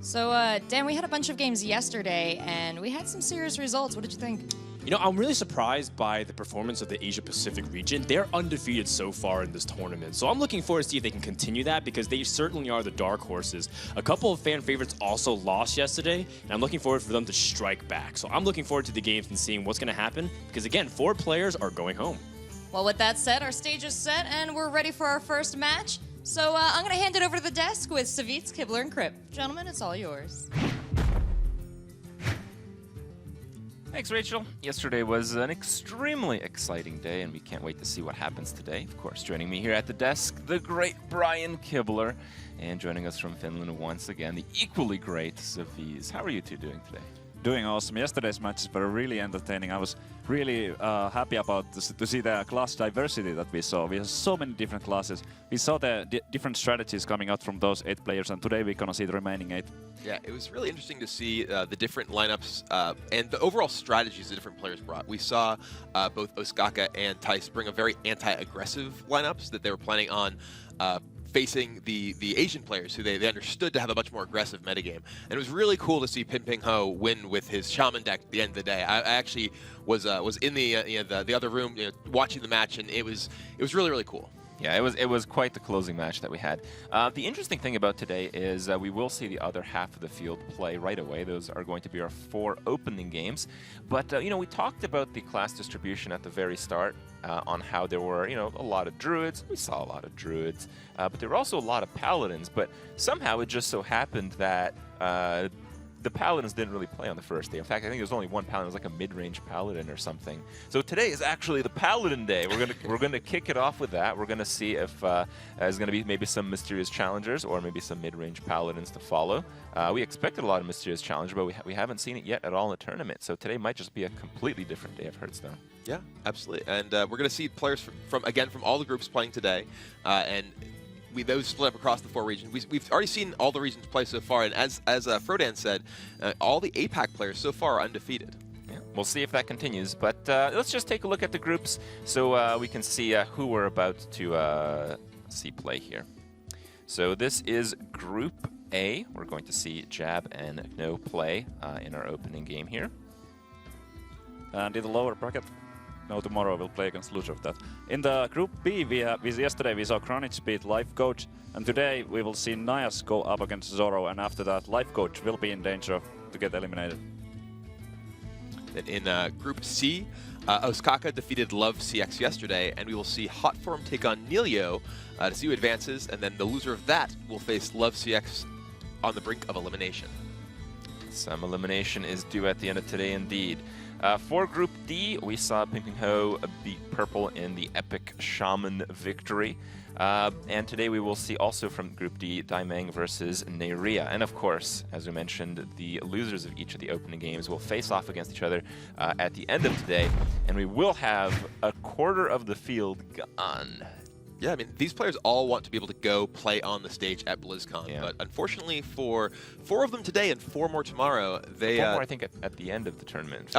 So, Dan, we had a bunch of games yesterday, and we had some serious results. What did you think? You know, I'm really surprised by the performance of the Asia-Pacific region. They're undefeated so far in this tournament. So I'm looking forward to see if they can continue that because they certainly are the dark horses. A couple of fan favorites also lost yesterday, and I'm looking forward for them to strike back. So I'm looking forward to the games and seeing what's going to happen because, again, 4 players are going home. Well, with that said, our stage is set, and we're ready for our first match. So I'm going to hand it over to the desk with Savitz, Kibler, and Kripp. Gentlemen, it's all yours. Thanks, Rachel. Yesterday was an extremely exciting day, and we can't wait to see what happens today. Of course, joining me here at the desk, the great Brian Kibler, and joining us from Finland once again, the equally great Savitz. How are you two doing today? Doing awesome. Yesterday's matches were really entertaining. I was really happy about this, to see the class diversity that we saw. We have so many different classes. We saw the different strategies coming out from those 8 players, and today we're gonna see the remaining 8. Yeah, it was really interesting to see the different lineups and the overall strategies the different players brought. We saw both Osaka and Tice bring a very anti-aggressive lineups that they were planning on facing the Asian players, who they understood to have a much more aggressive metagame. And it was really cool to see Ping Ping Ho win with his Shaman deck at the end of the day. I actually was in the other room, watching the match, and it was really, really cool. Yeah, it was quite the closing match that we had. The interesting thing about today is we will see the other half of the field play right away. Those are going to be our 4 opening games. But, we talked about the class distribution at the very start on how there were, a lot of druids. We saw a lot of druids, but there were also a lot of paladins. But somehow it just so happened that the paladins didn't really play on the first day. In fact, I think there was only one paladin. It was like a mid-range paladin or something. So today is actually the paladin day. We're gonna kick it off with that. We're gonna see if there's gonna be maybe some mysterious challengers or maybe some mid-range paladins to follow. We expected a lot of mysterious challengers, but we haven't seen it yet at all in the tournament. So today might just be a completely different day of Hearthstone. Yeah, absolutely. And we're gonna see players from all the groups playing today, and those split up across the 4 regions. We've already seen all the regions play so far, and as Frodan said, all the APAC players so far are undefeated. Yeah, we'll see if that continues, but let's just take a look at the groups so we can see who we're about to see play here. So this is Group A. We're going to see Jab and No play in our opening game here. And in the lower bracket, no, tomorrow we'll play against loser of that. In the Group B, yesterday we saw Kronich beat Life Coach, and today we will see Nias go up against Zoro, and after that Life Coach will be in danger to get eliminated. In Group C, Osaka defeated Love CX yesterday, and we will see Hotform take on Nilio to see who advances, and then the loser of that will face Love CX on the brink of elimination. Some elimination is due at the end of today indeed. For Group D, we saw Ping Ping Ho beat Purple in the epic Shaman victory. And today we will see also from Group D, Daimeng versus Neiria. And of course, as we mentioned, the losers of each of the opening games will face off against each other at the end of today. And we will have a quarter of the field gone. Yeah, I mean, these players all want to be able to go play on the stage at BlizzCon, but unfortunately for 4 of them today and 4 more tomorrow, they... 4 more, I think, at the end of the tournament.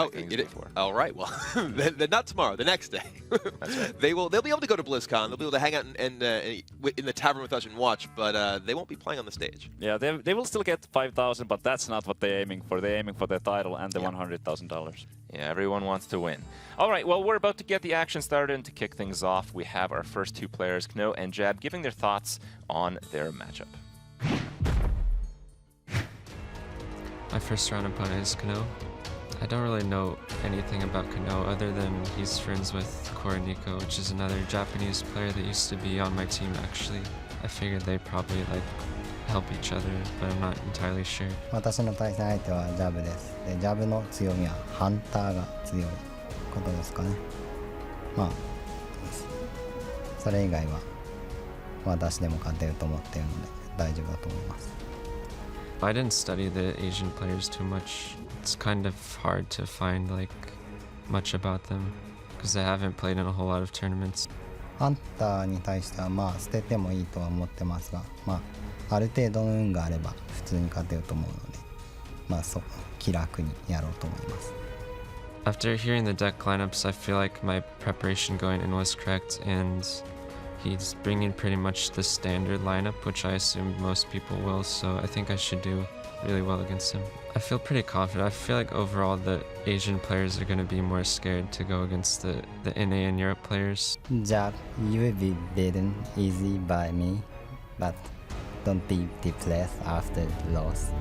All right, well, then not tomorrow, the next day. That's right. They'll be able to go to BlizzCon, they'll be able to hang out in the tavern with us and watch, but they won't be playing on the stage. Yeah, they will still get 5,000, but that's not what they're aiming for. They're aiming for their title and the $100,000. Yeah, everyone wants to win. All right, well, we're about to get the action started, and to kick things off, we have our first 2 players, Kno and Jab, giving their thoughts on their matchup. My first round opponent is Kno. I don't really know anything about Kno other than he's friends with Koroniko, which is another Japanese player that used to be on my team, actually. I figured they'd probably, help each other, but I'm not entirely sure. 私の対戦相手はジャブです。で、ジャブの強みはハンターが強いことですかね。それ以外は私でも勝てると思っているので大丈夫だと思います。I didn't study the Asian players too much. It's kind of hard to find much about them because I haven't played in a whole lot of tournaments. ハンターに対しては捨ててもいいとは思ってますが、ある程度の運があれば普通に勝てると思うので、気楽にやろうと思います。After hearing the deck lineups, I feel like my preparation going in was correct, and he's bringing pretty much the standard lineup, which I assume most people will, so I think I should do really well against him. I feel pretty confident. I feel like overall the Asian players are going to be more scared to go against the NA and Europe players. Jab, you will be beaten easy by me, but don't be depressed after loss.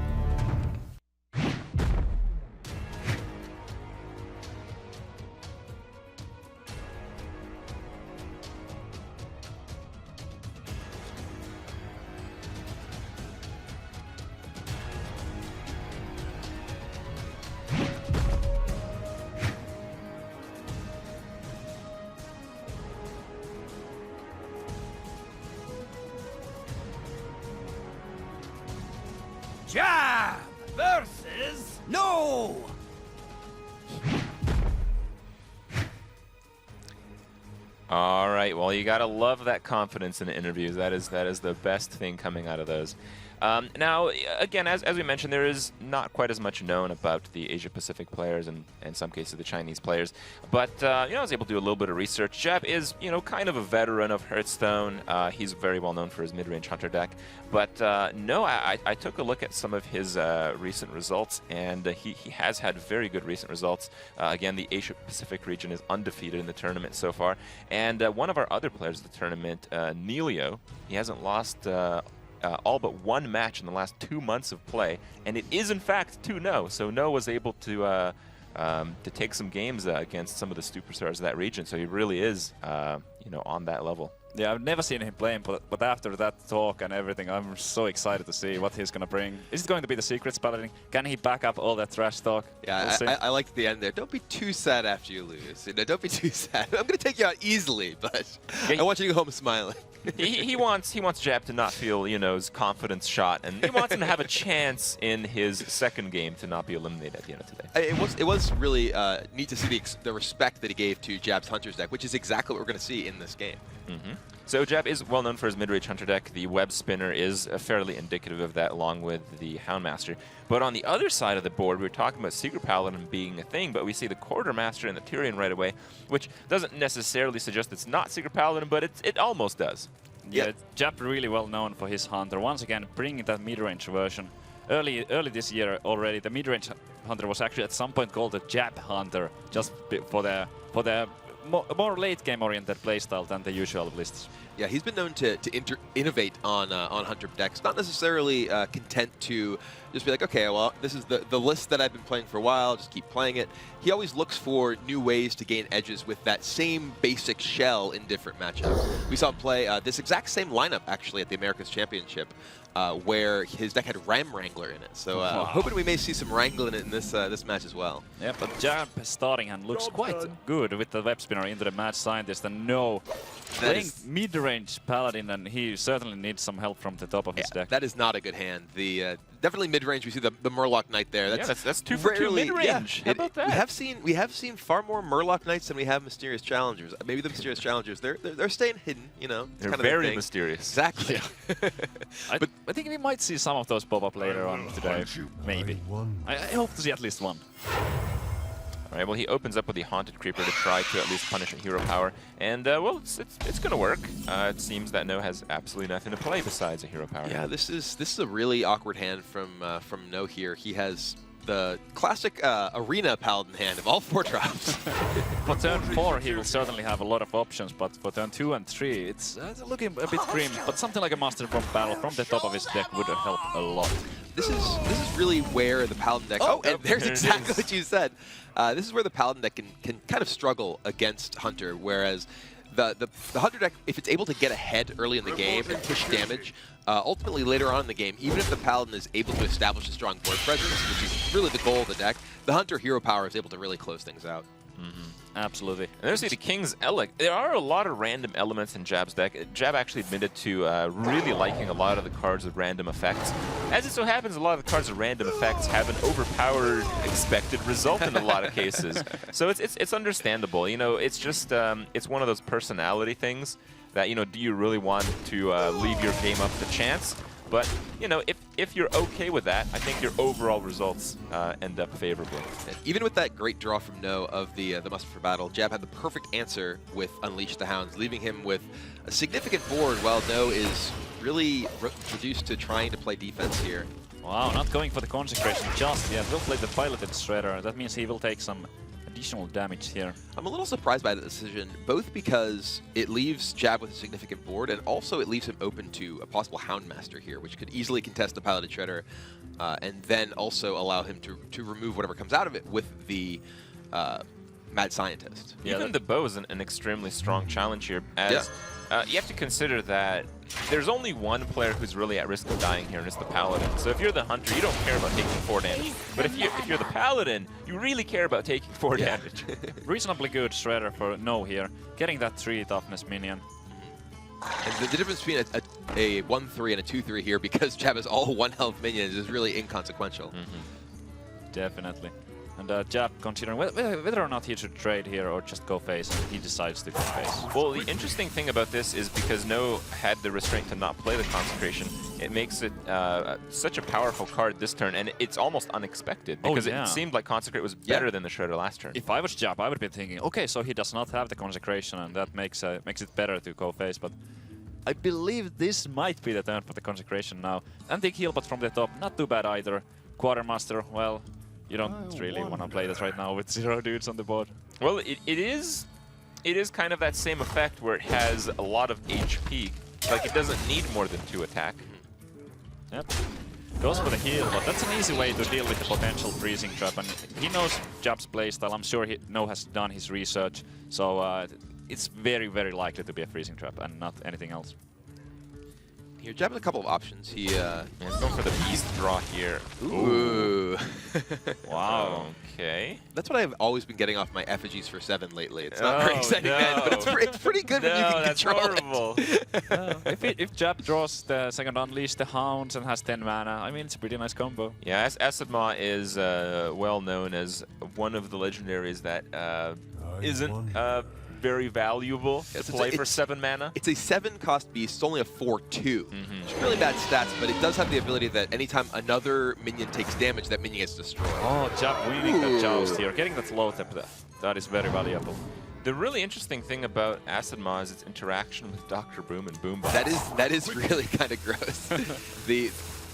Jab versus no! All right, well, you gotta love that confidence in the interviews. That is the best thing coming out of those. Now, again, as we mentioned, there is not quite as much known about the Asia-Pacific players and in some cases the Chinese players. But, I was able to do a little bit of research. Jab is, kind of a veteran of Hearthstone. He's very well known for his mid-range Hunter deck. But, no, I took a look at some of his recent results, and he has had very good recent results. Again, the Asia-Pacific region is undefeated in the tournament so far. And one of our other players in the tournament, Nelio, he hasn't lost all but one match in the last 2 months of play, and it is in fact 2-0. So No was able to take some games against some of the superstars of that region. So he really is, on that level. Yeah, I've never seen him playing, but after that talk and everything, I'm so excited to see what he's going to bring. Is it going to be the Secrets Paladin? Can he back up all that trash talk? Yeah, We'll I liked the end there. Don't be too sad after you lose. Don't be too sad. I'm going to take you out easily, but I want you to go home smiling. he wants Jab to not feel, his confidence shot, and he wants him to have a chance in his second game to not be eliminated at the end of today. It was really neat to see the respect that he gave to Jab's Hunter's deck, which is exactly what we're going to see in this game. Mm-hmm. So Jab is well known for his mid-range Hunter deck. The Web Spinner is fairly indicative of that, along with the Houndmaster. But on the other side of the board, we were talking about Secret Paladin being a thing, but we see the Quartermaster and the Tyrion right away, which doesn't necessarily suggest it's not Secret Paladin, but it almost does. Yeah, Jab really well known for his Hunter. Once again, bringing that mid-range version. Early this year already, the mid-range Hunter was actually at some point called the Jab Hunter, just for the more late-game oriented playstyle than the usual lists. Yeah, he's been known to innovate on Hunter decks, not necessarily content to just be like, okay, well, this is the list that I've been playing for a while, just keep playing it. He always looks for new ways to gain edges with that same basic shell in different matchups. We saw him play this exact same lineup, actually, at the Americas Championship, where his deck had Ram Wrangler in it. So hoping we may see some Wrangler in it in this match as well. Yeah, but Jab starting hand looks quite good with the Web Spinner into the Mad Scientist, and No playing mid-range Paladin, and he certainly needs some help from the top of his deck. That is not a good hand. The definitely mid-range. We see the Murloc Knight there. That's 2 for 2 mid-range. Yeah, How about that? We have seen far more Murloc Knights than we have Mysterious Challengers. Maybe the Mysterious Challengers they're staying hidden. They're They're kind very of mysterious. Exactly. But I think we might see some of those pop up later on today. Maybe. I hope to see at least one. All right, well, he opens up with the Haunted Creeper to try to at least punish a hero power. And, well, it's going to work. It seems that No has absolutely nothing to play besides a hero power. Yeah, this is a really awkward hand from No here. He has the classic arena Paladin hand of all 4 drops. For turn 4, he will certainly have a lot of options, but for turn 2 and 3, it's looking a bit grim. But something like a Master from Battle from the top of his deck would help a lot. This is really where the Paladin deck... Oh, and there's exactly what you said. This is where the Paladin deck can kind of struggle against Hunter, whereas the Hunter deck, if it's able to get ahead early in the game and push damage, ultimately later on in the game, even if the Paladin is able to establish a strong board presence, which is really the goal of the deck, the Hunter hero power is able to really close things out. Mm-hmm. Absolutely. And there's the King's Elec. There are a lot of random elements in Jab's deck. Jab actually admitted to really liking a lot of the cards with random effects. As it so happens, a lot of the cards with random effects have an overpowered expected result in a lot of cases. So it's understandable. It's just it's one of those personality things that, do you really want to leave your game up to chance? But, if you're okay with that, I think your overall results end up favorably. And even with that great draw from No of the Muster for Battle, Jab had the perfect answer with Unleash the Hounds, leaving him with a significant board while No is really reduced to trying to play defense here. Well, Wow, not going for the consecration just yet. Will play the piloted Shredder. That means he will take some additional damage here. I'm a little surprised by the decision, both because it leaves Jab with a significant board, and also it leaves him open to a possible Houndmaster here, which could easily contest the piloted Shredder, and then also allow him to remove whatever comes out of it with the Mad Scientist. Yeah, even the bow is an extremely strong challenge here, as you have to consider that there's only one player who's really at risk of dying here, and it's the Paladin. So if you're the Hunter, you don't care about taking 4 damage. But if you're the Paladin, you really care about taking 4 damage. Reasonably good Shredder for No here. Getting that 3 toughness minion. And the difference between a 1-3 and a 2-3 here, because Jab has all 1 health minions, is really inconsequential. Definitely. And Jab considering whether or not he should trade here or just go face, and he decides to go face. Well, the interesting thing about this is because No had the restraint to not play the Consecration, it makes it such a powerful card this turn, and it's almost unexpected because it seemed like Consecrate was better than the Shredder last turn. If I was Jab, I would be thinking, okay, so he does not have the Consecration, and that makes it better to go face, but I believe this might be the turn for the Consecration now. Anti-Healbot from the top, not too bad either. Quartermaster, well, you don't really want to play this right now with 0 dudes on the board. Well, it is kind of that same effect where it has a lot of HP. Like, it doesn't need more than 2 attack. Yep. Goes for the heal, but that's an easy way to deal with the potential freezing trap. And he knows Jab's playstyle. I'm sure No has done his research. So it's very, very likely to be a freezing trap and not anything else. Here, Jab has a couple of options. He's going for the beast draw here. Ooh. Wow. Okay. That's what I've always been getting off my effigies for 7 lately. It's not very exciting, man, but it's pretty good when you can control horrible. it. If Jab draws the second Unleash the Hounds and has 10 mana, I mean, it's a pretty nice combo. Yeah, Acid Maw is well known as one of the legendaries that isn't very valuable to play for 7 mana. It's a 7-cost beast. It's only a 4/2. It's really bad stats, but it does have the ability that anytime another minion takes damage, that minion gets destroyed. Oh, Jab winning the joust here, getting that low tap there. That is very valuable. The really interesting thing about Acid Maw is its interaction with Dr. Boom and Boombox. That is really kind of gross. And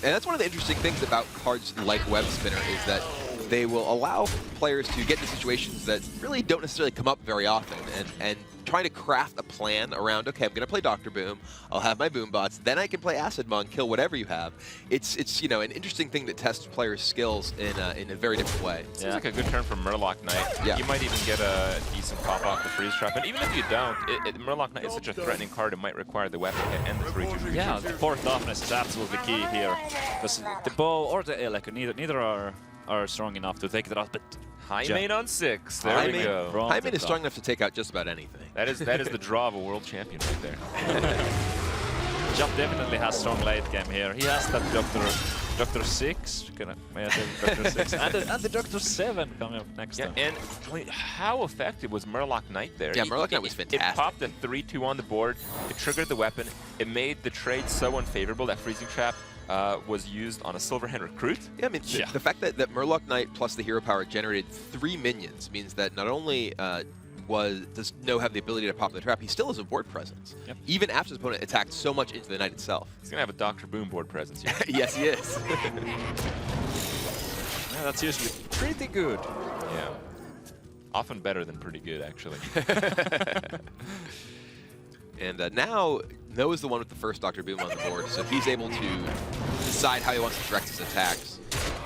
that's one of the interesting things about cards like Web Spinner is that they will allow players to get into situations that really don't necessarily come up very often, and trying to craft a plan around, okay, I'm going to play Dr. Boom, I'll have my Boombots, then I can play Acid Maw and kill whatever you have. It's you know, an interesting thing that tests players' skills in a very different way. Seems like a good turn for Murloc Knight. Yeah. You might even get a decent pop off the freeze trap, and even if you don't, Murloc Knight is such a threatening card, it might require the weapon hit and the 3/2. Yeah, the 4th toughness is absolutely key here, because the bow or the Elec, neither are strong enough to take it out, but High main on 6. There we go. High main is strong enough to take out just about anything. That is the draw of a world champion right there. Jump definitely has strong late game here. He has that Doctor 6, Doctor 6, and the Doctor 7 coming up next time. And how effective was Murloc Knight there? Yeah, Murloc Knight was fantastic. It popped a 3/2 on the board, it triggered the weapon, it made the trade so unfavorable that freezing trap was used on a Silverhand Recruit. Yeah, I mean, the fact that Murloc Knight plus the hero power generated 3 minions means that not only does No have the ability to pop the trap, he still has a board presence. Yep. Even after his opponent attacked so much into the Knight itself. He's going to have a Dr. Boom board presence here. Yes, he is. Yeah, that's usually pretty good. Yeah. Often better than pretty good, actually. And now, No is the one with the first Dr. Boom on the board, so he's able to decide how he wants to direct his attacks.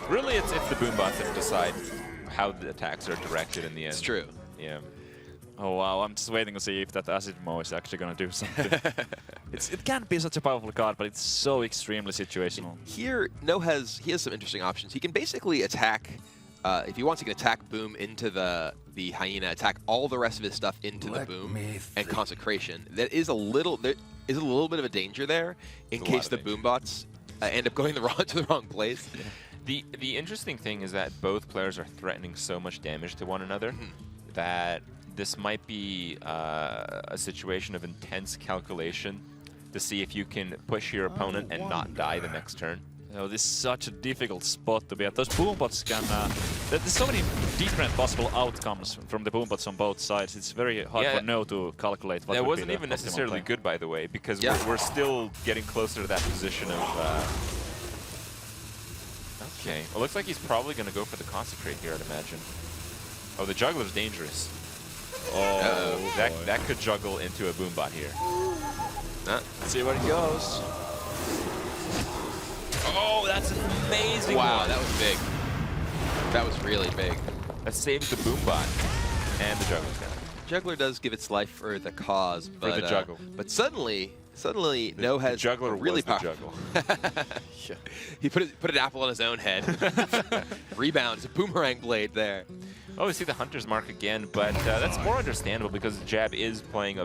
Really, it's the Boombots that decide how the attacks are directed in the end. It's true. Yeah. Oh wow, I'm just waiting to see if that Acid Maw is actually going to do something. It can't be such a powerful card, but it's so extremely situational. Here, No has some interesting options. He can basically attack, if he wants, he can attack Boom into the Hyena, attack all the rest of his stuff into the Boom and Consecration. There is a little bit of a danger there in case the Boombots end up going to the wrong place. Yeah. The interesting thing is that both players are threatening so much damage to one another that this might be a situation of intense calculation to see if you can push your opponent and not die the next turn. You know, this is such a difficult spot to be at. Those Boombots can... there's so many different possible outcomes from the Boombots on both sides. It's very hard for No to calculate what that would wasn't be the even optimal necessarily play. good, by the way, because we're still getting closer to that position of... Okay. Well, looks like he's probably going to go for the Consecrate here, I'd imagine. Oh, the Juggler's dangerous. Oh, that could juggle into a Boombot here. Let's see where he goes. Oh, that's an amazing Wow, one. that was big. That was really big. That saves the Boombot. And the Juggler's down. Juggler does give its life for the cause, but the juggle. But suddenly No has the Juggler really was the powerful. juggle. He put an apple on his own head. Rebound. It's a boomerang blade there. Oh, we see the Hunter's Mark again, but that's more understandable because Jab is playing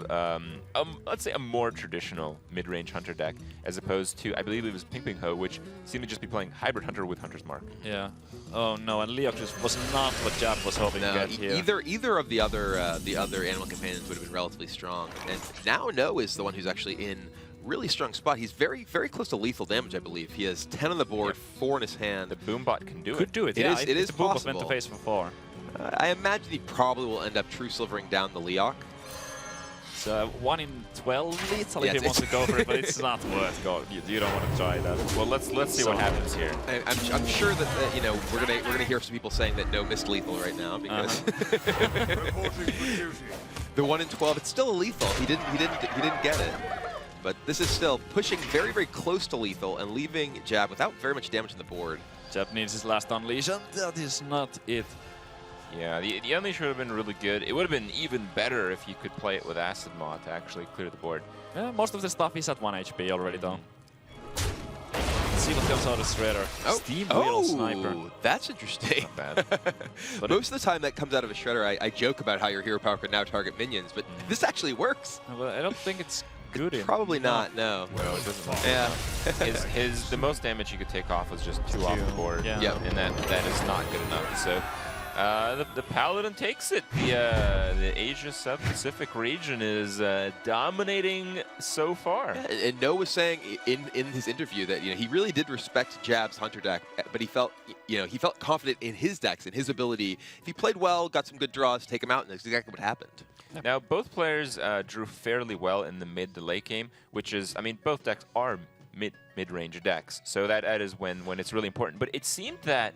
let's say a more traditional mid-range Hunter deck, as opposed to, I believe it was Ping Ping Ho, which seemed to just be playing Hybrid Hunter with Hunter's Mark. Yeah. Oh no, and Leox was not what Jab was hoping to get here. Either of the other animal companions would have been relatively strong, and now No is the one who's actually in really strong spot. He's very, very close to lethal damage, I believe. He has 10 on the board, 4 in his hand. The Boombot can do it. Could do it. It Yeah, is it's a Boombot possible. meant to face for 4. I imagine he probably will end up true silvering down the Leok. So 1 in 12 lethal Yes, if he wants to go for it, but it's not worth going. You don't want to try that. Well, let's see what happens here. I'm sure that you know we're gonna hear some people saying that No missed lethal right now because the 1 in 12, it's still a lethal. He didn't get it. But this is still pushing very, very close to lethal and leaving Jab without very much damage on the board. Jab needs his last unleash, and that is not it. Yeah, the Unleash would have been really good. It would have been even better if you could play it with Acid Maw to actually clear the board. Yeah, most of the stuff is at 1 HP already, though. Let's see what comes out of Shredder. Steam Wheel Sniper. That's interesting. Not bad. But Most of the time that comes out of a Shredder, I joke about how your hero power can now target minions, but this actually works. Well, I don't think it's good. Probably not, no. No, it doesn't. Yeah. The most damage you could take off was just 2 off the board. Yeah. Yep. And that is not good enough. So the Paladin takes it. The Asia Sub-Pacific region is dominating so far. And No was saying in his interview that he really did respect Jab's Hunter deck, but he felt confident in his decks and his ability. If he played well, got some good draws, take him out, and that's exactly what happened. Now, both players drew fairly well in the mid to late game, which is, I mean, both decks are mid-range decks, so that is when it's really important. But it seemed that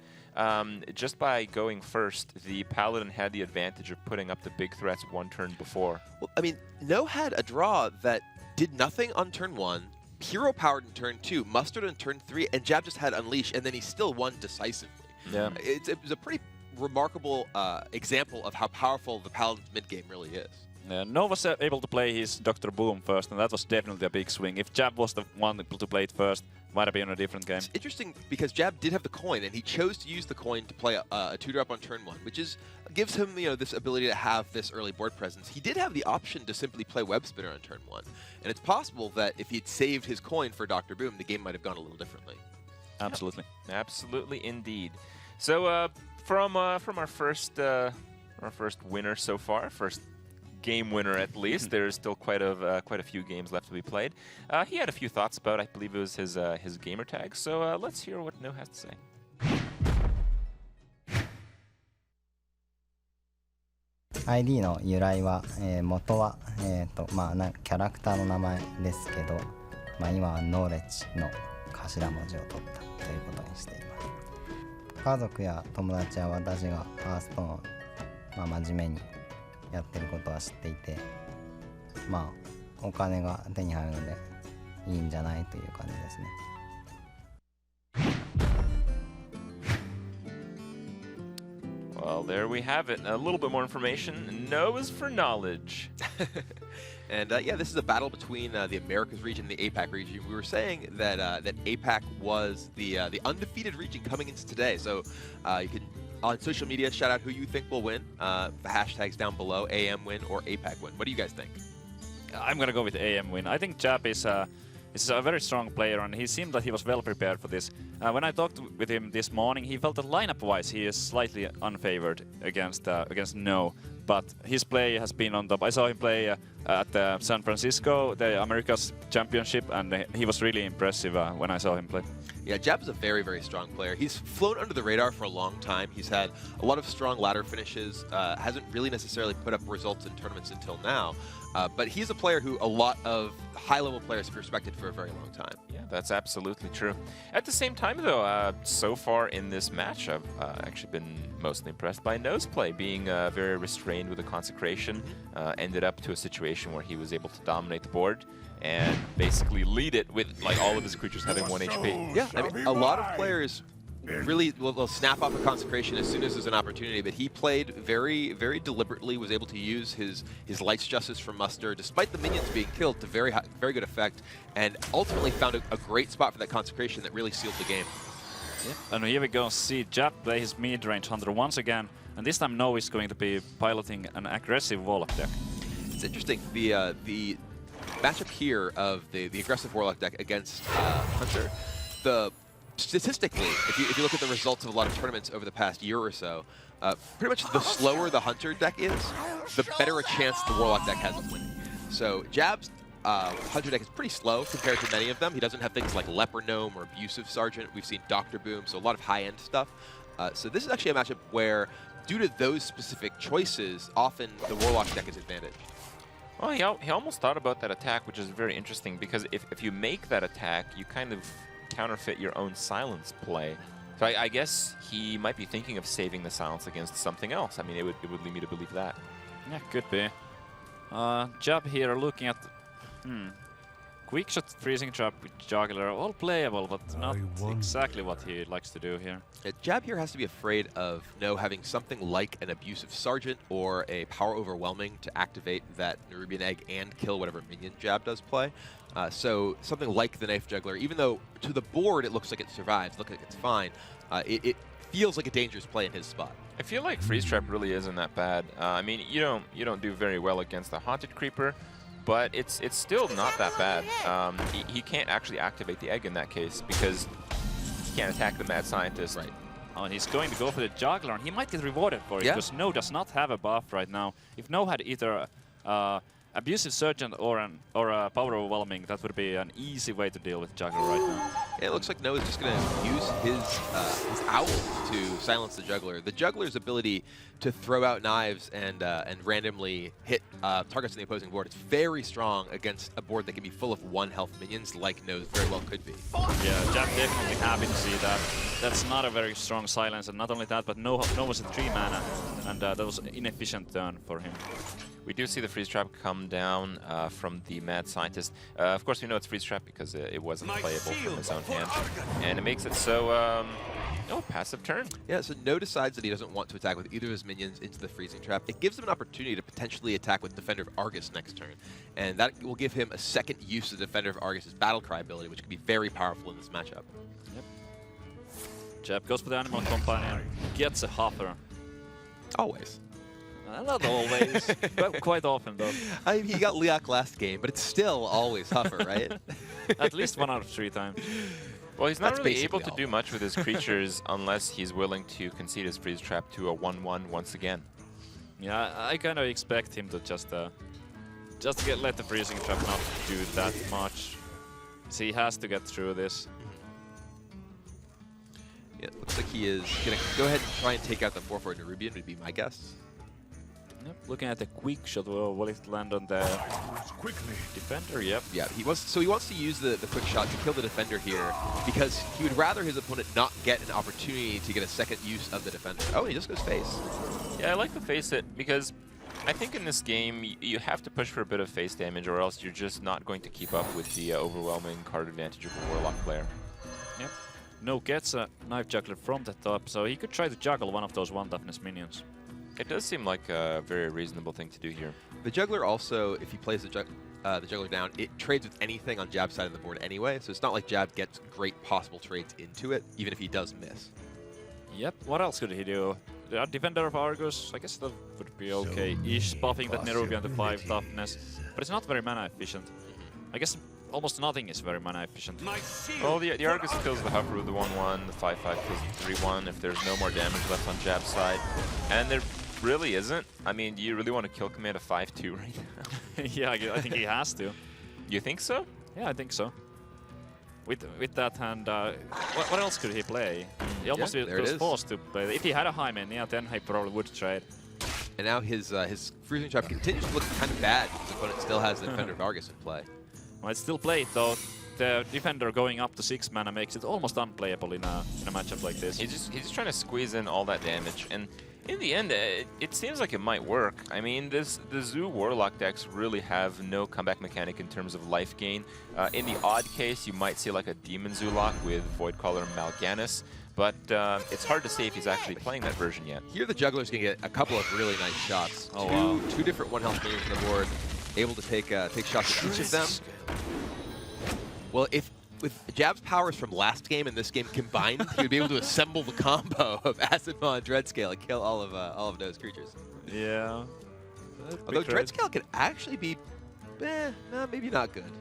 just by going first, the Paladin had the advantage of putting up the big threats 1 turn before. Well, I mean, No had a draw that did nothing on turn 1, hero powered in turn 2, mustered in turn 3, and Jab just had Unleash, and then he still won decisively. Yeah. It was a pretty remarkable example of how powerful the Paladin's mid-game really is. No was able to play his Dr. Boom first, and that was definitely a big swing. If Jab was the one to play it first, might have been a different game. It's interesting because Jab did have the coin, and he chose to use the coin to play a 2-drop on turn 1, which gives him this ability to have this early board presence. He did have the option to simply play Web Spinner on turn 1, and it's possible that if he'd saved his coin for Dr. Boom, the game might have gone a little differently. Absolutely. Absolutely, indeed. So from our first winner so far, first game winner at least. There's still quite a few games left to be played. He had a few thoughts about, I believe it was his gamer tag. So let's hear what No has to say. ID の由来は、元は、キャラクターの名前ですけど、今はノーレッジの頭文字を取ったということにしています。家族や友達は私がハーストーンを、真面目にやってることは知っていて、お金が手に入るのでいいんじゃないという感じですね。Well, there we have it. A little bit more information. No is for knowledge. And yeah, this is a battle between the Americas region and the APAC region. We were saying that that APAC was the undefeated region coming into today. So you can, on social media, shout out who you think will win. The hashtags down below, AM win or APAC win. What do you guys think? I'm going to go with AM win. I think Jab is a very strong player, and he seemed that he was well prepared for this. When I talked with him this morning, he felt that lineup-wise he is slightly unfavored against No, but his play has been on top. I saw him play at San Francisco, the Americas Championship, and he was really impressive when I saw him play. Yeah, Jab is a very, very strong player. He's flown under the radar for a long time. He's had a lot of strong ladder finishes, hasn't really necessarily put up results in tournaments until now. But he's a player who a lot of high-level players have respected for a very long time. Yeah, that's absolutely true. At the same time, though, so far in this match, I've actually been mostly impressed by No's play, being very restrained with the Consecration. Ended up to a situation where he was able to dominate the board and basically lead it with like all of his creatures having 1 HP. Yeah, I mean, a lot of players really will snap off a Consecration as soon as there's an opportunity, but he played very, very deliberately, was able to use his Light's Justice from Muster, despite the minions being killed, to very good effect, and ultimately found a great spot for that Consecration that really sealed the game. Yeah. And here we go, see Jab play his mid-range Hunter once again, and this time No is going to be piloting an aggressive Warlock deck. It's interesting, the matchup here of the aggressive Warlock deck against Hunter, statistically, if you look at the results of a lot of tournaments over the past year or so, pretty much the slower the Hunter deck is, the better a chance the Warlock deck has of winning. So Jab's Hunter deck is pretty slow compared to many of them. He doesn't have things like Leper Gnome or Abusive Sergeant. We've seen Dr. Boom, so a lot of high-end stuff. So this is actually a matchup where, due to those specific choices, often the Warlock deck is advantaged. Well, he almost thought about that attack, which is very interesting, because if you make that attack, you kind of counterfeit your own silence play. So I guess he might be thinking of saving the silence against something else. I mean, it would lead me to believe that. Yeah, could be. Jab here looking at Quick Shot, Freezing Trap with Juggler, all playable, but not exactly what he likes to do here. Jab here has to be afraid of No having something like an Abusive Sergeant or a Power Overwhelming to activate that Nerubian Egg and kill whatever minion Jab does play. So something like the Knife Juggler, even though to the board it looks like it survives, looks like it's fine, it feels like a dangerous play in his spot. I feel like Freeze Trap really isn't that bad. I mean, you don't do very well against the Haunted Creeper, but it's still not that bad. He can't actually activate the egg in that case because he can't attack the Mad Scientist. Right. Oh, and he's going to go for the Juggler, and he might get rewarded for it, because No does not have a buff right now. If No had either Abusive Sergeant or a Power Overwhelming, that would be an easy way to deal with Juggler right now. Yeah, it looks like No is just going to use his Owl to silence the Juggler. The Juggler's ability to throw out knives and randomly hit targets on the opposing board, it's very strong against a board that can be full of 1 health minions, like No very well could be. Yeah, Jab definitely happy to see that. That's not a very strong silence, and not only that, but No was at 3 mana, and that was an inefficient turn for him. We do see the Freeze Trap come down from the Mad Scientist. Of course, we know it's Freeze Trap because it wasn't playable from his own hand. And it makes it so, passive turn. Yeah, so No decides that he doesn't want to attack with either of his minions into the Freezing Trap. It gives him an opportunity to potentially attack with Defender of Argus next turn. And that will give him a second use of Defender of Argus's Battlecry ability, which can be very powerful in this matchup. Yep. Jab goes for the Animal Companion, gets a Hopper. Always. Not always, but quite often though. I mean, he got Leok last game, but it's still always Huffer, right? At least 1 out of 3 times. Well, he's not That's really able to basically do much with his creatures unless he's willing to concede his Freeze Trap to a 1/1 once again. Yeah, I kind of expect him to just let the Freezing Trap not do that much. So he has to get through this. Yeah, it looks like he is going to go ahead and try and take out the 4/4 Nerubian, would be my guess. Yep. Looking at the Quick Shot, will it land on the Defender? Yep. Yeah, he wants to use the Quick Shot to kill the Defender here because he would rather his opponent not get an opportunity to get a second use of the Defender. Oh, and he just goes face. Yeah, I like to face it because I think in this game you have to push for a bit of face damage or else you're just not going to keep up with the overwhelming card advantage of a Warlock player. Yep. No gets a Knife Juggler from the top, so he could try to juggle one of those 1 toughness minions. It does seem like a very reasonable thing to do here. The Juggler also, if he plays the Juggler down, it trades with anything on Jab's side of the board anyway, so it's not like Jab gets great possible trades into it, even if he does miss. Yep, what else could he do? The Defender of Argus, I guess that would be okay-ish, buffing that Nerubian to 5 toughness, but it's not very mana efficient. I guess almost nothing is very mana efficient. Well, the Argus kills the Huffer with the 1/1, the 5/5 kills the 3/1 if there's no more damage left on Jab's side. And there really isn't. I mean, do you really want to kill command a 5/2 right now? Yeah, I think he has to. You think so? Yeah, I think so. With that hand, what else could he play? He almost was forced to play. If he had a high man, yeah, then he probably would trade. And now his Freezing Trap continues to look kind of bad because his opponent still has the Defender of Argus in play. Might still play it though. the defender going up to 6 mana makes it almost unplayable in a matchup like this. He's just trying to squeeze in all that damage, and in the end, it seems like it might work. I mean, the Zoo Warlock decks really have no comeback mechanic in terms of life gain. In the odd case, you might see like a Demon Zoolock with Voidcaller and Mal'Ganis, but it's hard to say if he's actually playing that version yet. Here the Juggler's going to get a couple of really nice shots. Oh, wow. Two different 1-health minions on the board, able to take shots at each of them. Well, if with Jab's powers from last game and this game combined, he would be able to assemble the combo of Acid Maw and Dreadscale and kill all of those creatures. Yeah. Although Dreadscale could actually be, no, maybe not good.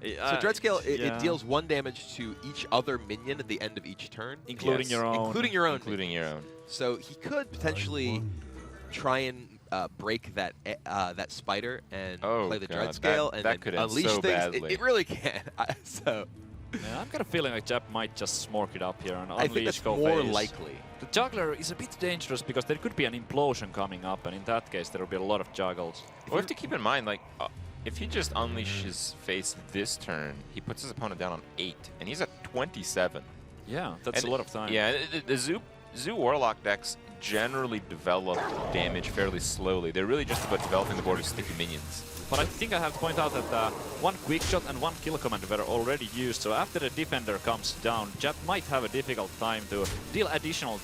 So Dreadscale, it deals 1 damage to each other minion at the end of each turn. Including your own. Including your own. Including your own. So he could potentially try and break that spider and play the Dreadscale and that could unleash so things. badly. It really can. Yeah, I've got a feeling like Jab might just smork it up here and I think unleash that's go more phase. likely. The Juggler is a bit dangerous because there could be an implosion coming up, and in that case there will be a lot of juggles. We have to keep in mind, like, if he just unleashes face this turn, he puts his opponent down on 8, and he's at 27. Yeah, that's a lot of time. Yeah, the Zoo Warlock decks generally develop damage fairly slowly. They're really just about developing the board with sticky minions. But I think I have to point out that 1 quick shot and 1 kill command were already used, so after the defender comes down, Jab might have a difficult time to deal additional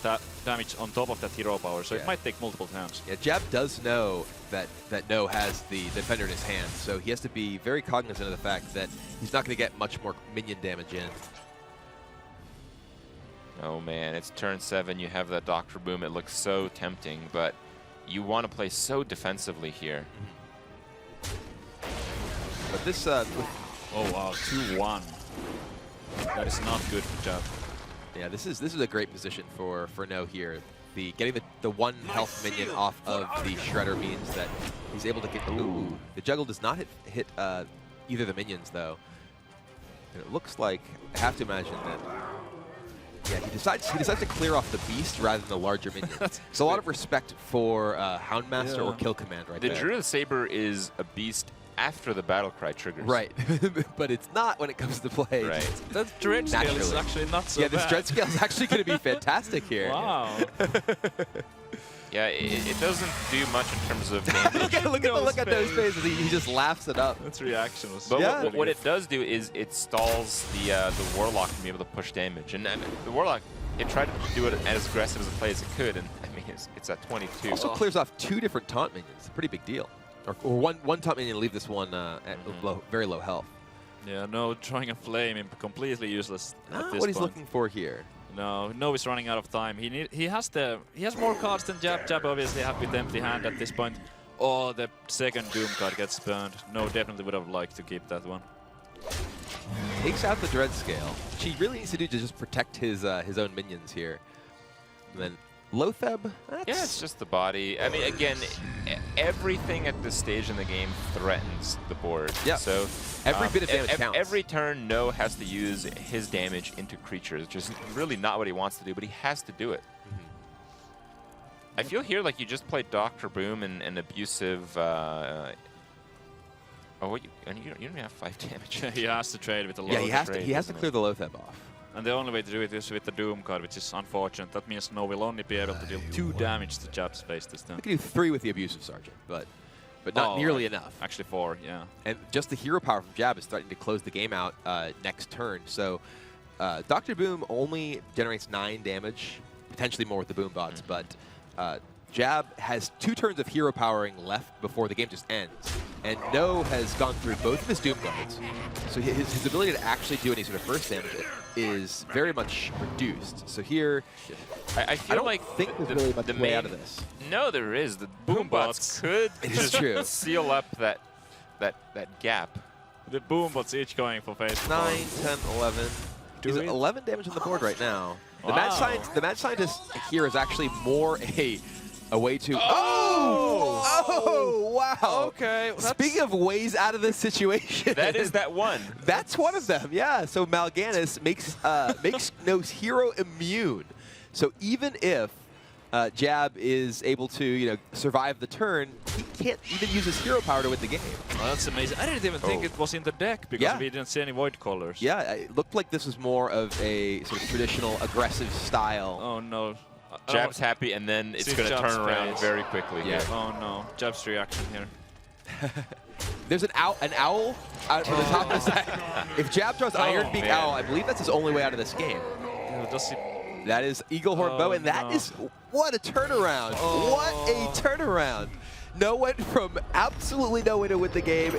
damage on top of that hero power, so it might take multiple turns. Yeah, Jab does know that No has the defender in his hand, so he has to be very cognizant of the fact that he's not going to get much more minion damage in. Oh man, it's turn 7, you have that Dr. Boom, it looks so tempting, but you want to play so defensively here. But this, oh wow, 2-1. That is not good for Jab. Yeah, this is a great position for No here. Getting the 1 health minion off of the Shredder means that he's able to get. Ooh, the Juggle does not hit either of the minions though. And it looks like I have to imagine that. Yeah, he decides to clear off the beast rather than the larger minion. It's a lot of respect for Houndmaster or Kill Command right there. The Druid Saber is a beast after the battle cry triggers. Right, but it's not when it comes to play. Right. That Dreadscale is actually not so bad. Yeah, this Dreadscale is actually going to be fantastic here. Wow. Yeah, it doesn't do much in terms of damage. look at those faces. He just laughs it up. That's reaction was. But what it does do is it stalls the Warlock from being able to push damage. And the Warlock, it tried to do it as aggressive as a play as it could, and I mean it's at 22. Also clears off 2 different taunt minions. Pretty big deal. Or one taunt minion and leave this one at very low health. Yeah, No throwing a flame in completely useless at this what he's point. looking for here. No is running out of time. He has more cards than Jab. Jab obviously have with empty hand at this point. Oh, the second Doom card gets burned. No, definitely would have liked to keep that one. Takes out the Dreadscale, which he really needs to do to just protect his own minions here. And then Lotheb. Yeah, it's just the body. I mean, again, everything at this stage in the game threatens the board. Yeah. So every bit of damage counts. Every turn, No has to use his damage into creatures, which is really not what he wants to do, but he has to do it. I feel here like you just played Dr. Boom and an abusive. Oh, you don't even have 5 damage. He has to trade with the Yeah, he has to clear the Lotheb off. And the only way to do it is with the Doom card, which is unfortunate. That means No will only be able to deal 2 damage to Jab's face this turn. We can do 3 with the Abusive Sergeant, but not nearly enough. Actually 4, yeah. And just the hero power from Jab is starting to close the game out next turn. So Dr. Boom only generates 9 damage, potentially more with the Boom bots, but Jab has 2 turns of hero powering left before the game just ends. And No has gone through both of his Doom guards, so his ability to actually do any sort of burst damage is very much reduced. So here, I feel don't think there's really much way out of this. No, there is. The Boom bots could just true. seal up that gap. The Boom bots each going for phase 9, 10, 11. He's 11 damage on the board right now. The Mad Scientist here is actually more a way to... Oh, wow. Okay. Speaking of ways out of this situation. That is that one. That's one of them, yeah. So Mal'Ganis makes No's hero immune. So even if Jab is able to survive the turn, can't even use his hero power to win the game. Oh, that's amazing. I didn't even think it was in the deck because we didn't see any void colors. Yeah, it looked like this was more of a sort of traditional aggressive style. Oh no. Jab's happy, and then it's going to turn around very quickly. Yeah. Oh no. Jab's reaction here. There's an owl out from the top of the stack. If Jab draws Iron Beak Owl, I believe that's his only way out of this game. That is Eagle Horn Bow, and that is what a turnaround! What a turnaround! No went from absolutely no way to win the game,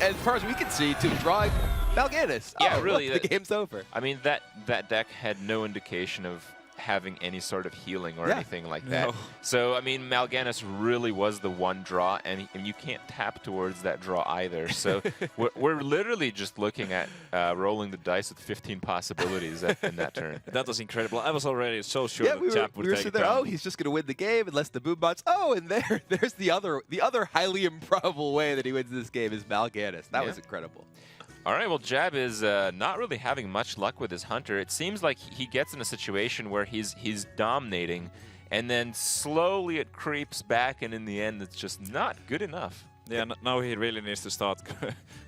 as far as we can see, to drawing Mal'Ganis. Yeah, really. Look, the game's over. I mean, that deck had no indication of having any sort of healing or anything like that. No. So, I mean, Mal'Ganis really was the one draw, and you can't tap towards that draw either. So we're literally just looking at rolling the dice with 15 possibilities in that turn. That was incredible. I was already so sure Yeah, that Jab would we were take sitting it there, down. oh, he's just going to win the game unless the boombots. Oh, and there's the other highly improbable way that he wins this game is Mal'Ganis. That was incredible. All right, well, Jab is not really having much luck with his Hunter. It seems like he gets in a situation where he's dominating, and then slowly it creeps back, and in the end, it's just not good enough. Yeah, now he really needs to start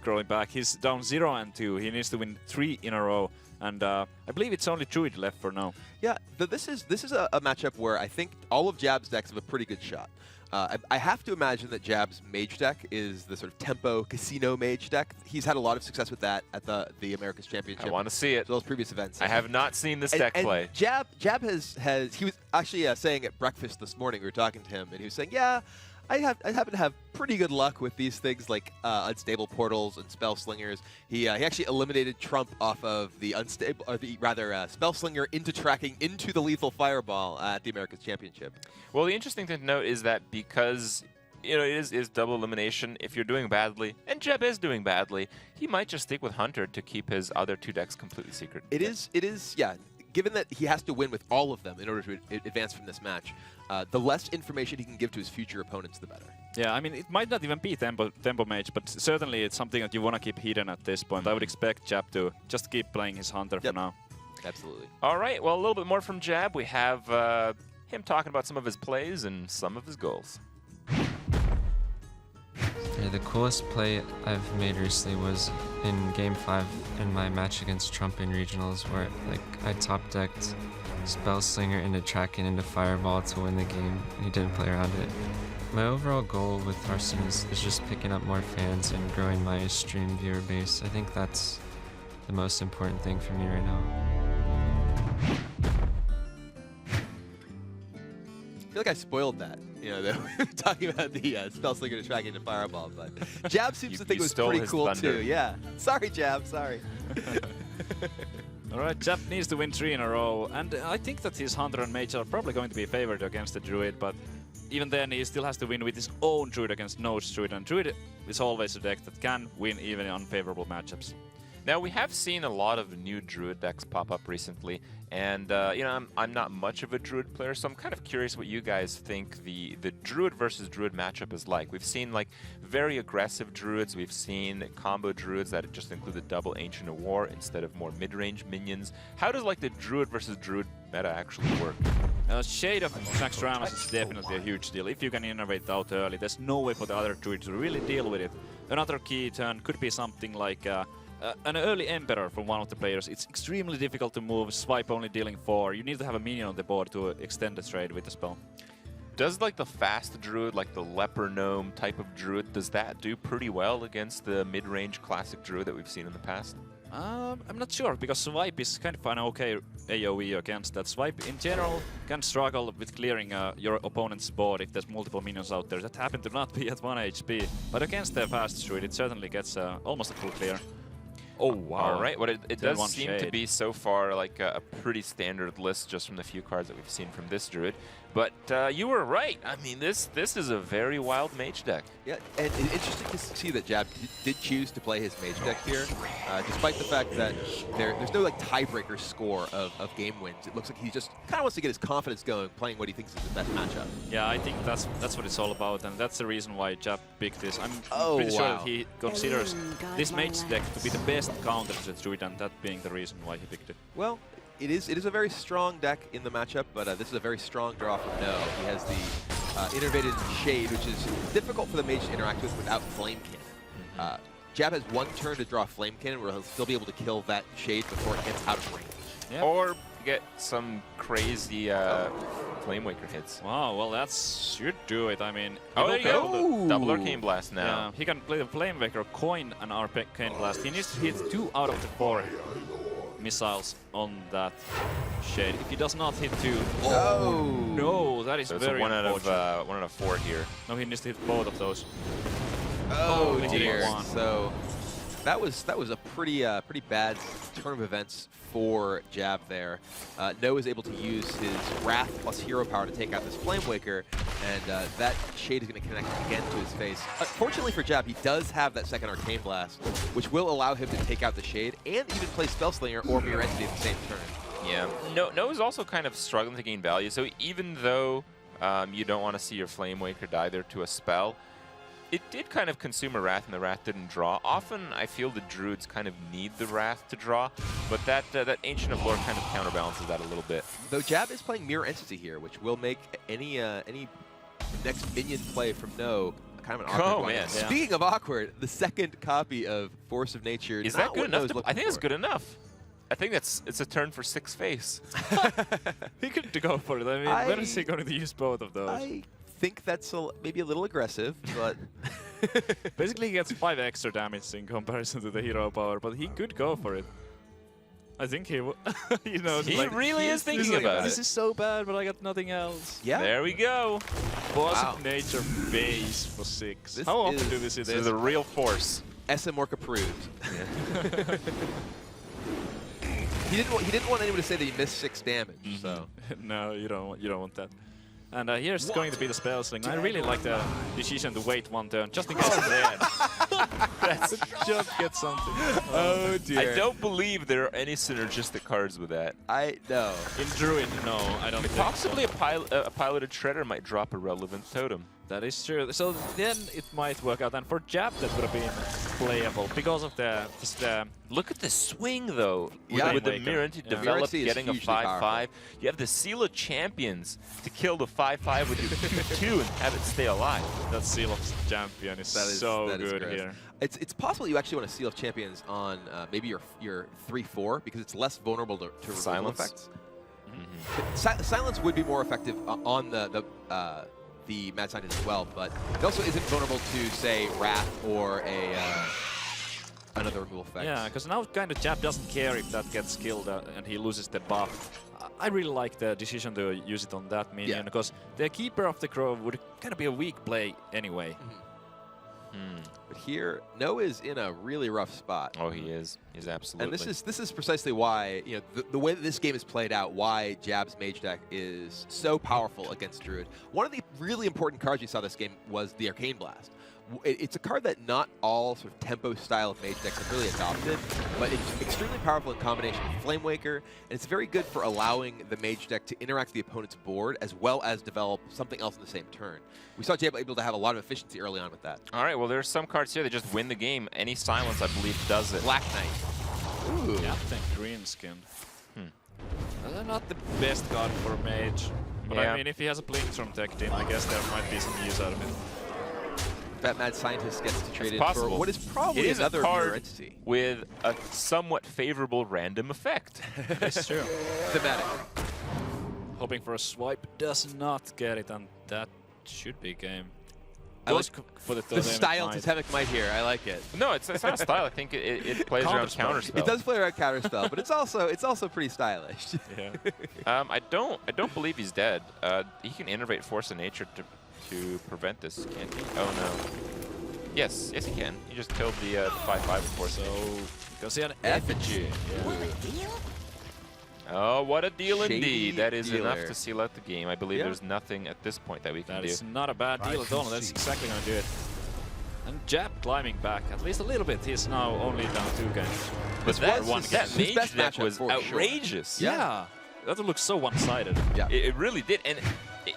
crawling back. He's down 0 and 2. He needs to win 3 in a row, and I believe it's only Druid left for now. Yeah, this is a matchup where I think all of Jab's decks have a pretty good shot. I have to imagine that Jab's mage deck is the sort of tempo casino mage deck. He's had a lot of success with that at the America's Championship. I want to see it. As well as previous events. I have not seen this deck play. Jab has he was actually saying at breakfast this morning, we were talking to him, and he was saying, yeah, I happen to have pretty good luck with these things like unstable portals and spell slingers. He actually eliminated Trump off of the unstable, or spell slinger into tracking into the lethal fireball at the America's Championship. Well, the interesting thing to note is that because it is double elimination, if you're doing badly, and Jeb is doing badly, he might just stick with Hunter to keep his other 2 decks completely secret. It is, yeah. Given that he has to win with all of them in order to advance from this match, the less information he can give to his future opponents, the better. Yeah, I mean, it might not even be Tempo Mage, but certainly it's something that you want to keep hidden at this point. I would expect Jab to just keep playing his Hunter for now. Absolutely. All right, well, a little bit more from Jab. We have him talking about some of his plays and some of his goals. Yeah, the coolest play I've made recently was in Game 5 in my match against Trump in regionals, where I top decked Spellslinger into Tracking into Fireball to win the game. He didn't play around it. My overall goal with Hearthstone is just picking up more fans and growing my stream viewer base. I think that's the most important thing for me right now. I feel like I spoiled that. Talking about the Spellslinger to track into Fireball, but Jab seems to think it was pretty cool thunder. too. Yeah. Sorry, Jab. Sorry. All right, Jab needs to win 3 in a row, and I think that his Hunter and Mage are probably going to be favored against the Druid, but even then he still has to win with his own Druid against Node's Druid, and Druid is always a deck that can win even in unfavorable matchups. Now, we have seen a lot of new Druid decks pop up recently, and I'm not much of a Druid player, so I'm kind of curious what you guys think the Druid versus Druid matchup is like. We've seen very aggressive Druids, we've seen combo Druids that just include the double Ancient of War instead of more mid-range minions. How does the Druid versus Druid meta actually work? Shade of Max Ramos is definitely a huge deal. If you can innovate out early, there's no way for the other Druid to really deal with it. Another key turn could be something like an early Emperor from one of the players. It's extremely difficult to move, swipe only dealing 4. You need to have a minion on the board to extend the trade with the spell. Does the fast Druid, the Leper Gnome type of Druid, does that do pretty well against the mid-range classic Druid that we've seen in the past? I'm not sure, because Swipe is kind of an okay AoE against that. Swipe in general can struggle with clearing your opponent's board if there's multiple minions out there that happen to not be at 1 HP. But against the fast Druid, it certainly gets almost a full clear. Oh, wow. All right. Well, it does seem shade to be so far a pretty standard list just from the few cards that we've seen from this Druid. But you were right. I mean, this is a very wild mage deck. Yeah, and it's interesting to see that Jab did choose to play his mage deck here, despite the fact that there's no tiebreaker score of game wins. It looks like he just kind of wants to get his confidence going, playing what he thinks is the best matchup. Yeah, I think that's what it's all about, and that's the reason why Jab picked this. I'm pretty sure that he considers this mage deck to be the best counter to the Druid, and that being the reason why he picked it. Well, it is a very strong deck in the matchup, but this is a very strong draw from No. He has the innovated Shade, which is difficult for the mage to interact with without Flame Cannon. Jab has one turn to draw Flame Cannon, where he'll still be able to kill that Shade before it gets out of range. Yep. Or get some crazy Flame Waker hits. Wow, well that should do it. I mean, Oh, there you go. Double Arcane Blast now. yeah, he can play the Flame Waker, coin an Arcane Blast. He needs to hit 2 out of the 4 missiles on that Shade. If he does not hit 2, Oh! no, that is So it's very a 1 out unfortunate. of 4 here. No, he needs to hit both of those. Oh Oh, dear. one. So that was a pretty bad turn of events for Jab there. No is able to use his Wrath plus hero power to take out this Flame Waker, and that Shade is going to connect again to his face. Fortunately for Jab, he does have that second Arcane Blast, which will allow him to take out the Shade and even play Spellslinger or Mirror Entity at the same turn. Yeah. No is also kind of struggling to gain value. So even though you don't want to see your Flame Waker die there to a spell, it did kind of consume a Wrath, and the Wrath didn't draw. Often, I feel the Druids kind of need the Wrath to draw, but that Ancient of Lore kind of counterbalances that a little bit. Though Jab is playing Mirror Entity here, which will make any next minion play from No kind of an awkward one. Man. Yeah. Speaking of awkward, the second copy of Force of Nature Is not that good what enough? No's I looking think it's for. good enough. I think it's a turn for 6 face. He could go for it. I mean, when is he going to use both of those? I think that's maybe a little aggressive, but Basically, he gets 5 extra damage in comparison to the hero power, but he could go for it. I think he he knows. He like, really is thinking he's like, about this it. is so bad, but I got nothing else. yeah. There we go. Force Wow. of Nature base for 6. This How often is- do we see This is this? a real force. SM work approved. He didn't want anyone to say that he missed 6 damage. So No, you don't want that. And here's going to be the spell sling. I really like the decision to wait 1 turn, just in case it's dead. That's just get something. oh I don't believe there are any synergistic cards with that. I know. In Druid, no, I don't think Possibly so. a piloted Shredder might drop a relevant totem. That is true. So then it might work out. And for Jab, that would have been playable because of just the Look at the swing, though. Yeah. With the Waker. Mirror Entity Yeah. Mirror developed, Entity is getting a hugely 5/5. powerful. You have the Seal of Champions to kill the 5/5 with your 2/2 and have it stay alive. that Seal of Champion is That is so that is good gross. here. It's possible you actually want to Seal of Champions on maybe your 3/4 because it's less vulnerable to removal Silence? effects. Silence would be more effective on the Mad Scientist as well, but it also isn't vulnerable to, say, Wrath or another removal effect. Yeah, because now kind of Jab doesn't care if that gets killed and he loses the buff. I really like the decision to use it on that minion Yeah. because the Keeper of the Crow would kind of be a weak play anyway. But here, No is in a really rough spot. Oh, he is. He's absolutely. And this is precisely why, you know, the way that this game is played out, why Jab's Mage deck is so powerful against Druid. One of the really important cards you saw this game was the Arcane Blast. It's a card that not all sort of tempo style of Mage decks have really adopted, but it's extremely powerful in combination with Flame Waker, and it's very good for allowing the Mage deck to interact with the opponent's board as well as develop something else in the same turn. We saw Jab able to have a lot of efficiency early on with that. All right, well, there's some cards here that just win the game. Any Silence, I believe, does it. Black Knight. Ooh. Captain Greenskin. Not the best card for a Mage. But Yeah. I mean, if he has a Blingstrom tech team, I guess there might be some use out of it. That Mad Scientist gets to trade in possible. for what is probably It is another a Mirror card Entity. with a somewhat favorable random effect. That's true. Thematic. Hoping for a swipe, does not get it, and that should be game. I Goes like for the The Totemic style Might. Totemic Might here. I like it. No, it's not a style. I think it plays around Counterspell. counterspell. It does play around counterspell, but it's also pretty stylish. Yeah. I don't believe he's dead. He can innervate Force of Nature to prevent this, can't he? Oh no. Yes, he can. He just killed the 5/5 with Force. So, because he had Effigy. Oh, what a deal Shady indeed. That is enough dealer. to seal out the game. I believe Yeah. there's nothing at this point that we can That do. is not a bad deal at all. That's exactly going to do it. And Jab climbing back, at least a little bit. He's now only down 2 games. But that was that his mage best deck matchup was for sure. outrageous. Yeah. That looks so one-sided. Yeah. It really did, and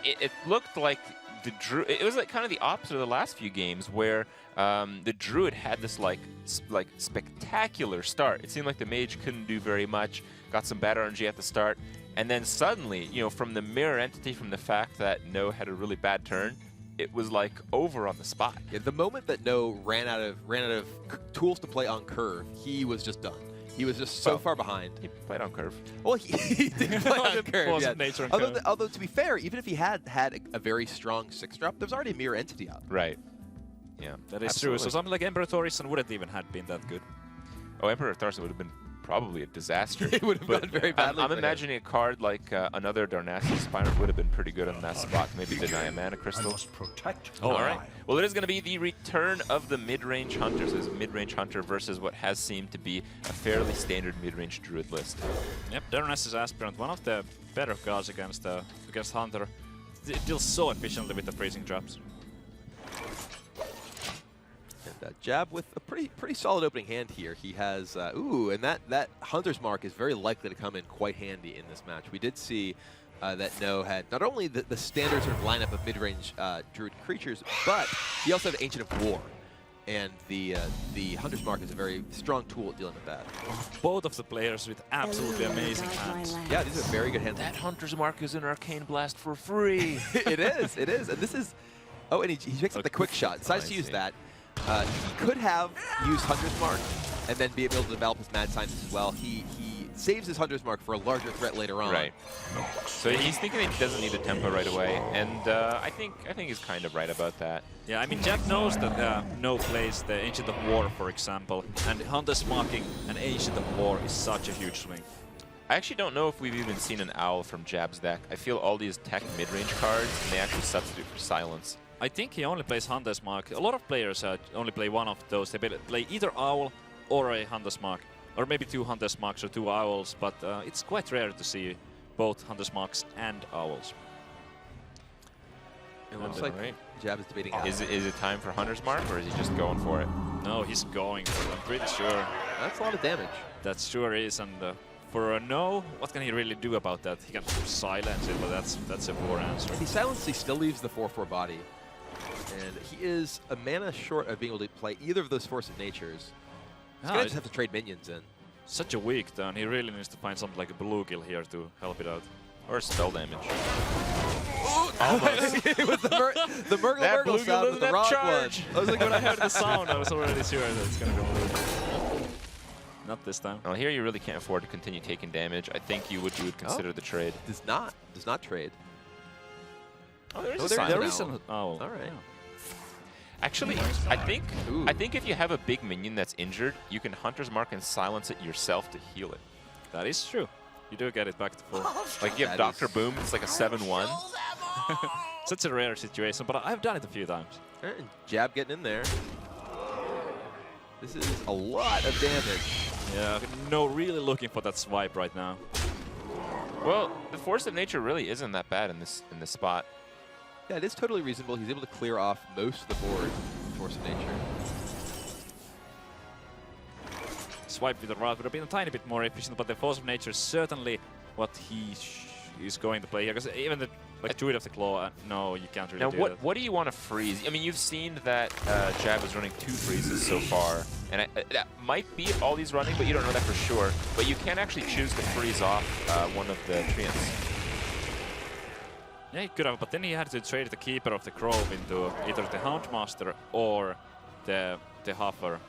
it looked like the Druid. It was like kind of the opposite of the last few games, where the Druid had this like spectacular start. It seemed like the Mage couldn't do very much. Got some bad RNG at the start, And then suddenly, you know, from the mirror entity, from the fact that No had a really bad turn, it was like over on the spot. Yeah, the moment that No ran out of tools to play on curve, he was just done. He was just so far behind. He played on curve. Well, he did play on curve. Force Yeah. of nature on Although, curve. although to be fair, even if he had a very strong 6-drop, there's already a mirror entity out. Right. Yeah. That is absolutely. true. So something like Emperor Thaurissan wouldn't even have been that good. Oh, Emperor Thaurissan would have been probably a disaster. It would have gone very badly. I'm for him. imagining a card like another Darnassus Spirant would have been pretty good on that spot. Maybe deny a mana crystal. protect. Oh, all right. Well, it is going to be the return of the mid-range hunters. As mid-range hunter versus what has seemed to be a fairly standard mid-range druid list. Yep, Darnassus Aspirant, one of the better cards against Hunter. It deals so efficiently with the freezing traps. And Jab with a pretty solid opening hand here. He has and that Hunter's Mark is very likely to come in quite handy in this match. We did see that No had not only the standard sort of lineup of mid-range druid creatures, but he also had Ancient of War, and the Hunter's Mark is a very strong tool at dealing with that. Both of the players with absolutely amazing hands. Yeah, these are very good hands. That Hunter's Mark is an Arcane Blast for free. It is, and this is. Oh, and he picks up the quick shot. Decides to use that. He could have used Hunter's Mark and then be able to develop his Mad Scientist as well. He saves his Hunter's Mark for a larger threat later on. Right. So he's thinking that he doesn't need a tempo right away, and I think he's kind of right about that. Yeah, I mean, Jab knows that No plays the Ancient of War, for example, and Hunter's Marking an Ancient of War is such a huge swing. I actually don't know if we've even seen an Owl from Jab's deck. I feel all these tech mid-range cards, and they actually substitute for Silence. I think he only plays Hunter's Mark. A lot of players only play one of those. They play either Owl or a Hunter's Mark, or maybe two Hunter's Marks or two Owls, but it's quite rare to see both Hunter's Marks and Owls. It looks like Jab is debating. Is it time for Hunter's Mark, or is he just going for it? No, he's going for it. I'm pretty sure. That's a lot of damage. That sure is, and for a No, what can he really do about that? He can silence it, but that's a poor answer. If he silences, he still leaves the 4/4 body. And he is a mana short of being able to play either of those Force of Natures. He's going to just have to trade minions in. Such a weak turn. He really needs to find something like a bluegill here to help it out. Or spell damage. Almost. It was the Murgle sound was the wrong one. I was like, when I heard the sound, I was already sure that it's going to go blue. Not this time. Well, here you really can't afford to continue taking damage. I think you would consider the trade. Does not trade. Oh, there is Oh, a there silence. There is an Owl. All right. Actually, I think if you have a big minion that's injured, you can Hunter's Mark and silence it yourself to heal it. That is true. You do get it back to full. Like you have Dr. Boom, it's like a 7/1. Such a rare situation, but I've done it a few times. All right, Jab getting in there. This is a lot of damage. Yeah, No really looking for that swipe right now. Well, the Force of Nature really isn't that bad in this spot. Yeah, it is totally reasonable. He's able to clear off most of the board with Force of Nature. Swipe with the Wrath would have been a tiny bit more efficient, but the Force of Nature is certainly what he is going to play here. Because even the Druid of the Claw, no, you can't really do that. What do you want to freeze? I mean, you've seen that Jab is running 2 freezes so far, and that might be all he's running, but you don't know that for sure. But you can actually choose to freeze off one of the treants. Yeah, he could have, but then he had to trade the Keeper of the Grove into either the Houndmaster or the Huffer.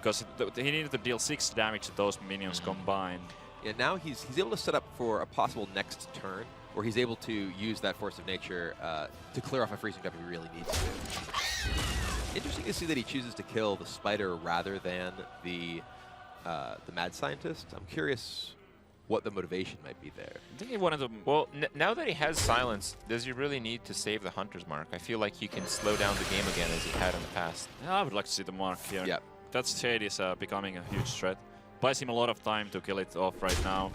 Because he needed to deal 6 damage to those minions combined. Yeah, now he's able to set up for a possible next turn where he's able to use that Force of Nature to clear off a freezing trap if he really needs to. Interesting to see that he chooses to kill the Spider rather than the Mad Scientist. I'm curious what the motivation might be there. I think he wanted to... Well, now that he has Silence, does he really need to save the Hunter's Mark? I feel like he can slow down the game again as he had in the past. Yeah, I would like to see the Mark here. Yeah. That Shade is becoming a huge threat. Buys him a lot of time to kill it off right now.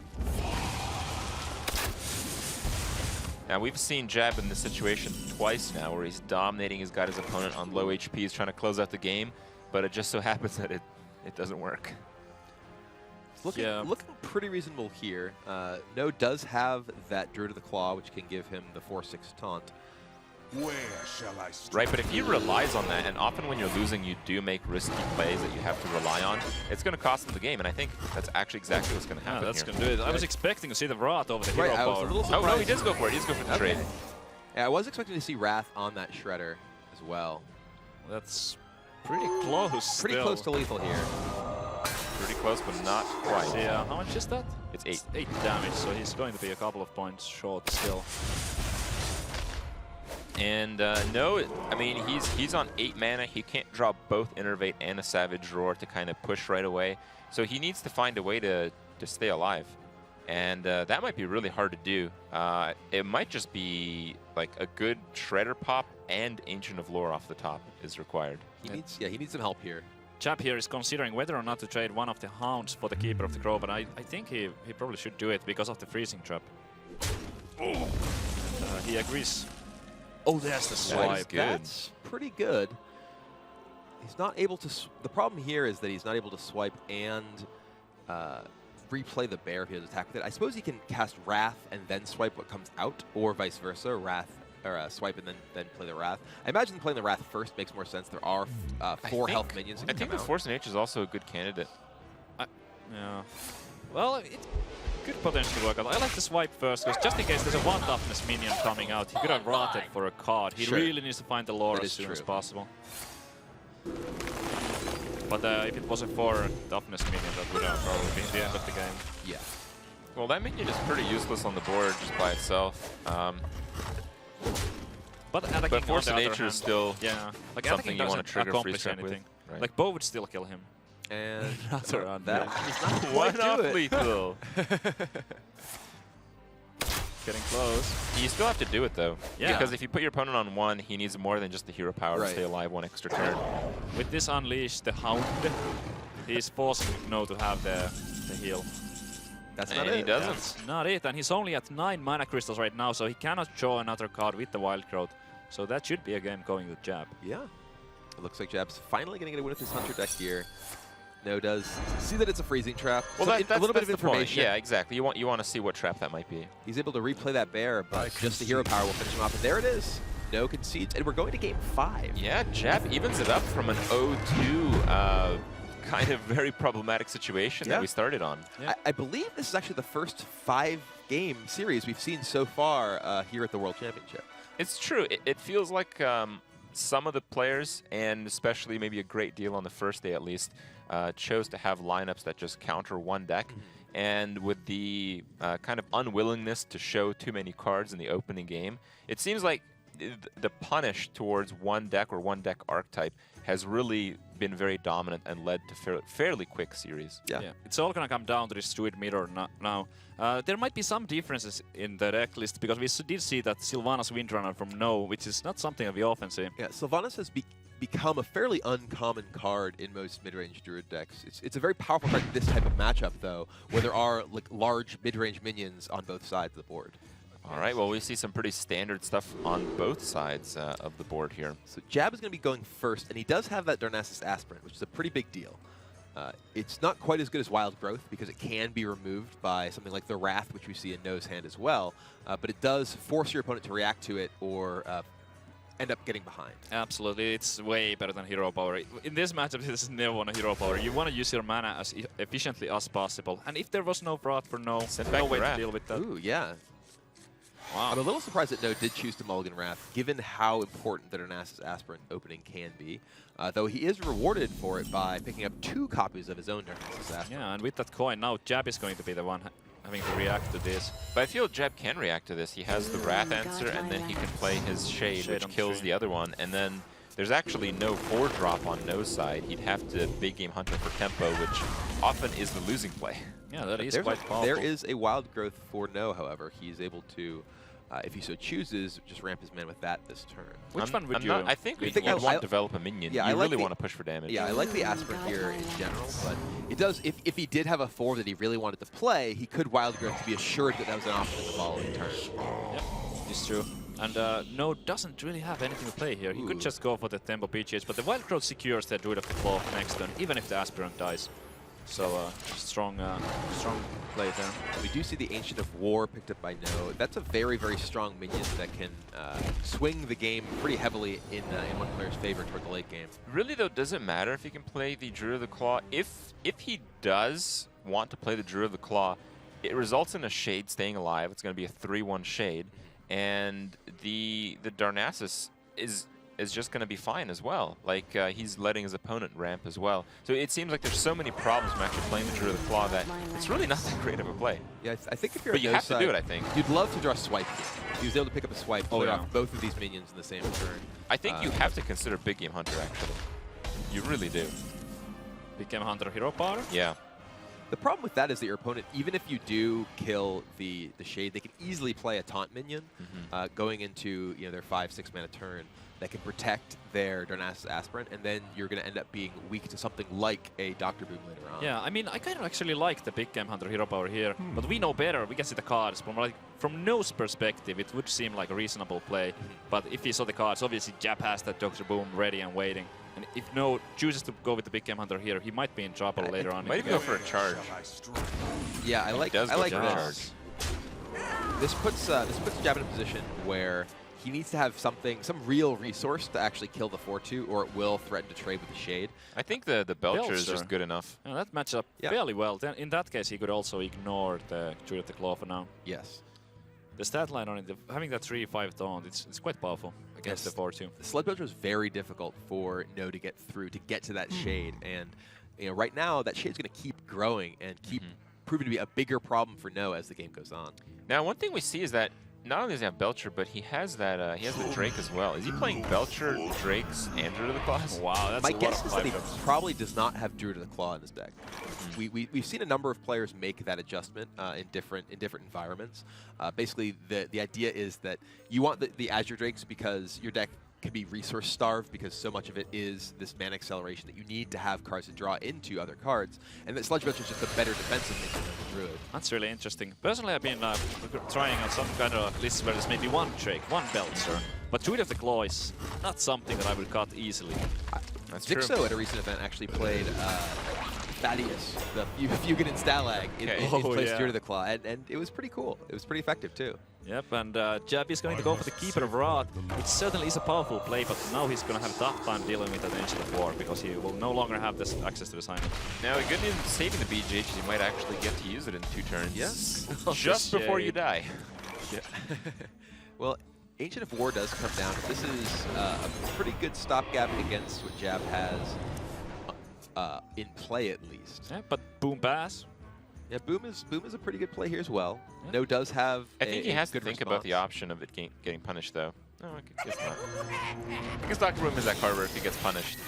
Now, we've seen Jab in this situation twice now, where he's dominating, he's got his opponent on low HP, he's trying to close out the game, but it just so happens that it doesn't work. Looking pretty reasonable here. No does have that Druid of the Claw, which can give him the 4/6 taunt. Where shall I start? Right, but if he relies on that, and often when you're losing, you do make risky plays that you have to rely on, it's going to cost him the game, and I think that's actually exactly what's going to happen that's here. going to do it. I was expecting to see the Wrath over the hero I was power. a little Oh, surprised. no, he does go for it. He does go for the Okay. trade. Yeah, I was expecting to see Wrath on that Shredder as well. That's pretty close. Pretty still. close to lethal here. Pretty close, but not quite. Yeah, how much is that? It's 8. 8 damage, so he's going to be a couple of points short still. And no, I mean, he's on 8 mana. He can't draw both Innervate and a Savage Roar to kind of push right away. So he needs to find a way to stay alive. And that might be really hard to do. It might just be like a good Shredder pop and Ancient of Lore off the top is required. He needs some help here. Chap here is considering whether or not to trade one of the Hounds for the Keeper of the Crow, but I think he probably should do it because of the freezing trap. He agrees. Oh, there's the swipe. good. That's pretty good. He's not able to... The problem here is that he's not able to swipe and replay the bear if he has attack with it. I suppose he can cast Wrath and then swipe what comes out, or vice versa, Wrath or swipe and then play the Wrath. I imagine playing the Wrath first makes more sense. There are 4 health minions. I think the Force of Nature is also a good candidate. Yeah. Well, it could potentially work out. I like to swipe first, because just in case there's a 1 toughness minion coming out, he could have rotted for a card. He really needs to find the lore as soon as possible. But if it was a 4 toughness minion, that would have probably been the end of the game. Yeah. Well, that minion is pretty useless on the board just by itself. But attacking Force of on the Nature other is hand, still yeah, like something attacking you want to doesn't trigger accomplish freeze trap with. anything. Right. Like Bo would still kill him. And Rather on that the- he's not One quite off do it. lethal. Getting close. You still have to do it though. Yeah. Because if you put your opponent on 1, he needs more than just the hero power to Right. stay alive 1 extra turn. With this Unleash, the Hound, he's forcing No to have the heal. That's not And he it. doesn't. That's not it, and he's only at 9 mana crystals right now, so he cannot draw another card with the Wild Growth. So that should be a game going with Jab. Yeah. It looks like Jab's finally going to get a win with his Hunter deck here. No does see that it's a freezing trap. Well, So that's a little bit of the point. information. Yeah, exactly. You want to see what trap that might be. He's able to replay that bear, but just the hero power will finish him off. And there it is. No concedes, and we're going to game 5. Yeah, Jab evens it up from an 0-2 kind of very problematic situation that we started on. Yeah. I believe this is actually the first 5-game series we've seen so far here at the World Championship. It's true. It feels like some of the players, and especially maybe a great deal on the first day at least, chose to have lineups that just counter one deck. And with the kind of unwillingness to show too many cards in the opening game, it seems like the punish towards one deck or one deck archetype has really been very dominant and led to fairly quick series. Yeah. It's all going to come down to this Druid mirror now. There might be some differences in the deck list, because we did see that Sylvanas Windrunner from No, which is not something that we often see. Yeah, Sylvanas has become a fairly uncommon card in most mid-range Druid decks. It's a very powerful card in this type of matchup, though, where there are like large mid-range minions on both sides of the board. All right, well, we see some pretty standard stuff on both sides of the board here. So Jab is going to be going first, and he does have that Darnassus Aspirant, which is a pretty big deal. It's not quite as good as Wild Growth, because it can be removed by something like the Wrath, which we see in No's hand as well, but it does force your opponent to react to it or end up getting behind. Absolutely, it's way better than hero power. In this matchup, this is never one a hero power. You want to use your mana as efficiently as possible, and if there was no Wrath for No, Send back no the way to Wrath. deal with that. Ooh, yeah. Wow. I'm a little surprised that No did choose to mulligan Wrath, given how important the Darnassus Aspirant opening can be, though he is rewarded for it by picking up 2 copies of his own Darnassus Aspirant. Yeah, and with that coin, now Jab is going to be the one having to react to this. But I feel Jeb can react to this. He has the Wrath answer, and then he can play his Shade, Shade which on kills 3. the other one. And then there's actually no 4-drop on No's side. He'd have to big game Hunter for tempo, which often is the losing play. Yeah, that is There's quite powerful. There is a Wild Growth for No, however. He's able to, if he so chooses, just ramp his man with that this turn. Which one would I'm you? not- I think I you think would I- want to develop a minion. Yeah, you I like really the- want to push for damage. Yeah, I like the Aspirant here in general, but it does, if he did have a 4 that he really wanted to play, he could Wild Growth to be assured that that was an option in the following turn. Yep, it's true. And No doesn't really have anything to play here. He could just go for the Tempo PGH, but the Wild Growth secures the Druid of the Claw next turn, even if the Aspirant dies. So strong play there. We do see the Ancient of War picked up by No. That's a very, very strong minion that can swing the game pretty heavily in one player's favor toward the late game. Really, though, does it matter if he can play the Druid of the Claw? If he does want to play the Druid of the Claw, it results in a Shade staying alive. It's going to be a 3-1 Shade. And the Darnassus is just going to be fine as well. Like, he's letting his opponent ramp as well. So it seems like there's so many problems from actually playing the Druid of the Claw that it's really not that great of a play. Yeah, I think if you're But you have to do it, I think. You'd love to draw swipe here. He was able to pick up a swipe, clear yeah. off both of these minions in the same turn. I think you have to consider Big Game Hunter, actually. You really do. Big Game Hunter hero power. Yeah. The problem with that is that your opponent, even if you do kill the Shade, they can easily play a taunt minion going into their 5-6 mana turn that can protect their Darnassus Aspirant, and then you're going to end up being weak to something like a Dr. Boom later on. Yeah, I mean, I kind of actually like the Big Game Hunter hero power here, but we know better. We can see the cards. From No's perspective, it would seem like a reasonable play, but if he saw the cards, obviously Jab has that Dr. Boom ready and waiting. And if No chooses to go with the Big Game Hunter here, he might be in trouble later on. Might even go for a charge. Yeah, I like does go for a this. This puts Jab in a position where he needs to have some real resource to actually kill the 4-2, or it will threaten to trade with the Shade. I think the Belcher is just good enough. Yeah, that matches up fairly well. Then in that case, he could also ignore the Druid of the Claw for now. Yes. The stat line on it, having that 3-5 taunt, it's quite powerful against the 4-2. The Sludge Belcher is very difficult for No to get through, to get to that Shade. And right now, that Shade's going to keep growing and keep proving to be a bigger problem for No as the game goes on. Now, one thing we see is that not only does he have Belcher, but he has that he has the Drake as well. Is he playing Belcher, Drakes, and Druid of the Claws? Wow, that's My a lot guess of is that he five-drops. probably does not have Druid of the Claw in his deck. We've seen a number of players make that adjustment in different environments. Basically, the idea is that you want the Azure Drakes because your deck can be resource starved, because so much of it is this mana acceleration that you need to have cards to draw into other cards, and that Sludge Belcher is just a better defensive minion than the Druid. That's really interesting. Personally, I've been trying out some kind of list where there's maybe one Drake, one Belcher, but Druid of the Claw is not something that I would cut easily. That's Zixo true. at a recent event actually played Thaddeus, the Fugit and Stalag, in his place Druid of the Claw, and it was pretty cool. It was pretty effective too. Yep, and Jab is going to go for the Keeper of Rod, which certainly is a powerful play, but now he's going to have a tough time dealing with that Ancient of War, because he will no longer have this access to the Simon. Now, the good news in saving the BGH is you might actually get to use it in 2 turns. Yes. Just before you die. Yeah. Well, Ancient of War does come down. This is a pretty good stopgap against what Jab has in play, at least. Yeah, but Boom Pass. Yeah, Boom is a pretty good play here as well. Yeah. No does have I think he has to good think response. about the option of it getting punished, though. No, I guess not. I guess Dr. Boom is that card where if he gets punished,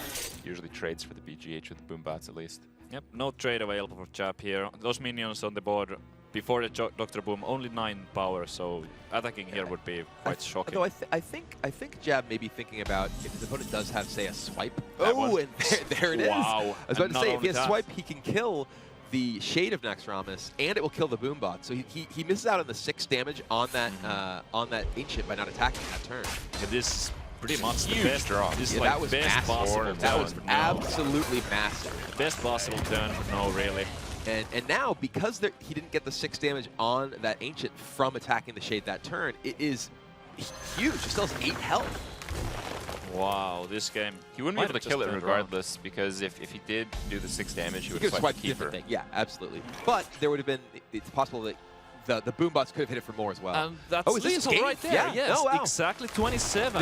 usually trades for the BGH with the Boombots at least. Yep, no trade available for Jab here. Those minions on the board before the Dr. Boom, only 9 power, so attacking here would be quite shocking. Although I think Jab may be thinking about if his opponent does have, say, a swipe. That Oh, one. and there it is. Wow. I was about And to not say, if only he has that. swipe, he can kill the Shade of Naxxramas, and it will kill the Boombot. So he misses out on the 6 damage on that Ancient by not attacking that turn. Yeah, this is pretty much the Huge best draw. This is Yeah, like that was best massive. possible That turn was for No. absolutely massive. Best possible turn for No, really. And now, because he didn't get the 6 damage on that Ancient from attacking the Shade that turn, it is huge. He still has 8 health. Wow, this game. He wouldn't might be able have to kill just it turned around. regardless, because if he did do the 6 damage, he He would could have have swiped swiped the a different Keeper. thing. Yeah, absolutely. But there would have been, it's possible that the Boombots could have hit it for more as well. And that's Oh, is this lethal game? right there. Yeah. Yes, Oh, wow. exactly 27.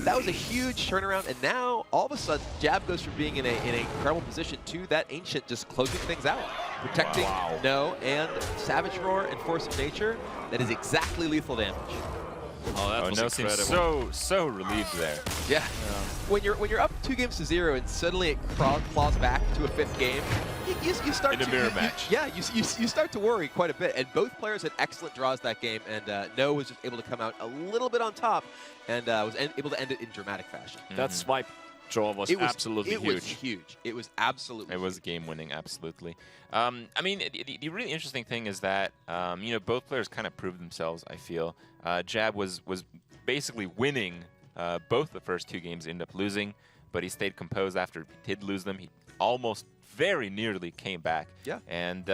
That was a huge turnaround, and now all of a sudden Jab goes from being in an incredible position to that Ancient just closing things out, protecting Wow. No and Savage Roar and Force of Nature. That is exactly lethal damage. Oh, that was No seems incredible. so relieved there. Yeah. When you're up 2-0 and suddenly it claws back to a 5th game, you start In a to mirror match. Yeah, you start to worry quite a bit. And both players had excellent draws that game, and No was just able to come out a little bit on top, and was able to end it in dramatic fashion. That swipe draw was, absolutely it huge. was huge. It was absolutely It was game-winning, absolutely. I mean, the really interesting thing is that, both players kind of proved themselves, I feel. Jab was basically winning both the first 2 games, ended up losing, but he stayed composed after he did lose them. He almost very nearly came back. Yeah. And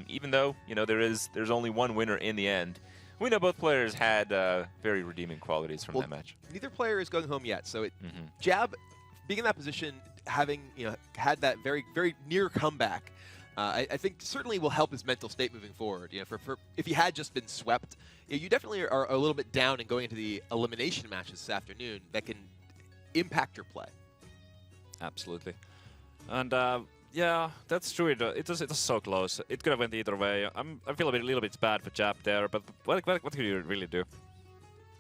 even though, you know, there's only one winner in the end, we know both players had very redeeming qualities from that match. Neither player is going home yet, so Jab, being in that position, having had that very near comeback, I think certainly will help his mental state moving forward. You know, for if he had just been swept, you definitely are a little bit down and going into the elimination matches this afternoon that can impact your play. Absolutely. And yeah, that's true. It was so close. It could have went either way. I feel a little bit bad for Jab there, but what could you really do?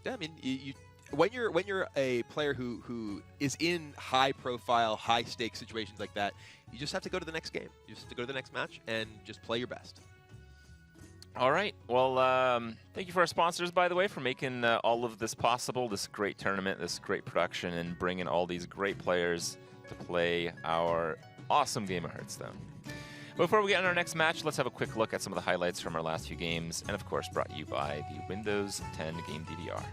Yeah, I mean, when you're a player who is in high-profile, high-stakes situations like that, you just have to go to the next game. You just have to go to the next match and just play your best. All right. Well, thank you for our sponsors, by the way, for making all of this possible, this great tournament, this great production, and bringing all these great players to play our awesome game of Hearthstone. Before we get on our next match, let's have a quick look at some of the highlights from our last few games, and of course brought to you by the Windows 10 Game DVR.